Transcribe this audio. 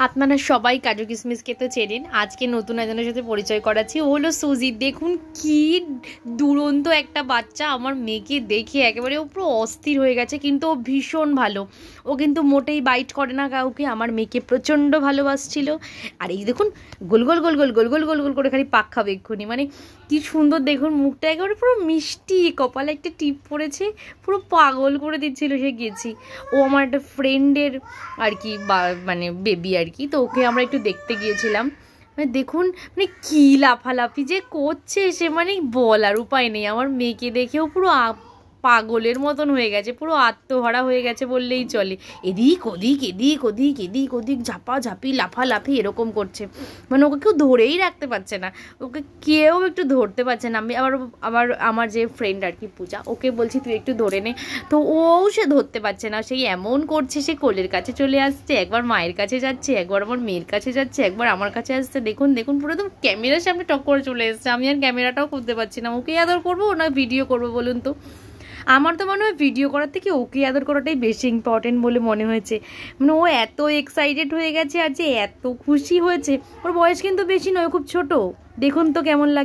আপনারা সবাই কাজু কিশমিশকে তো চেনেন। আজকে নতুন একজনের সাথে পরিচয় করাচ্ছি। ও হলো সুজি। দেখুন কি দুরন্ত একটা বাচ্চা। আমার মেয়েকে দেখে একেবারে ও পুরো অস্থির হয়ে গেছে, কিন্তু ও ভীষণ ভালো। ও কিন্তু মোটেই বাইট করে না কাউকে। আমার মেয়েকে প্রচণ্ড ভালোবাসছিল। আর এই দেখুন গোল গোল গোল গোল গোল গোল গোল গোল করে খালি পাক খাবে এক্ষুনি। মানে কি সুন্দর দেখুন মুখটা, একেবারে পুরো মিষ্টি, কপালে একটা টিপ পড়েছে, পুরো পাগল করে দিচ্ছিল সে গেছি। ও আমার একটা ফ্রেন্ডের আর কি মানে বেবি আর কি, তো ওকে আমরা একটু দেখতে গিয়েছিলাম। মানে দেখুন মানে কি লাফালাফি যে করছে সে, মানে বলার উপায় নেই। আমার মেয়েকে দেখেও পুরো পাগলের মতন হয়ে গেছে, পুরো আত্মহারা হয়ে গেছে বললেই চলে। এদিক ওদিক এদিক ওদিক এদিক ওদিক ঝাপাঝাপি লাফালাফি এরকম করছে। মানে ওকে কেউ ধরেই রাখতে পারছে না, ওকে কেউ একটু ধরতে পারছে না। আমি আবার আবার আমার যে ফ্রেন্ড আর কি পূজা, ওকে বলছি তুই একটু ধরে নে, তো সে ধরতে পারছে না। সেই এমন করছে, সে কোলের কাছে চলে আসছে, একবার মায়ের কাছে যাচ্ছে, একবার আমার মেয়ের কাছে যাচ্ছে, একবার আমার কাছে আসছে। দেখুন দেখুন পুরো একদম ক্যামেরার সামনে টক করে চলে এসছে। আমি আর ক্যামেরাটাও করতে পারছি না। ওকে আদর করবো না ভিডিও করবো বলুন তো? আমার তো মনে হয় ভিডিও করার থেকে ওকে আদর করাটাই বেশি ইম্পর্টেন্ট বলে মনে হয়েছে। মানে ও এত এক্সাইটেড হয়ে গেছে আর যে এত খুশি হয়েছে। ওর বয়স কিন্তু বেশি নয়, খুব ছোট। দেখুন তো কেমন লাগে।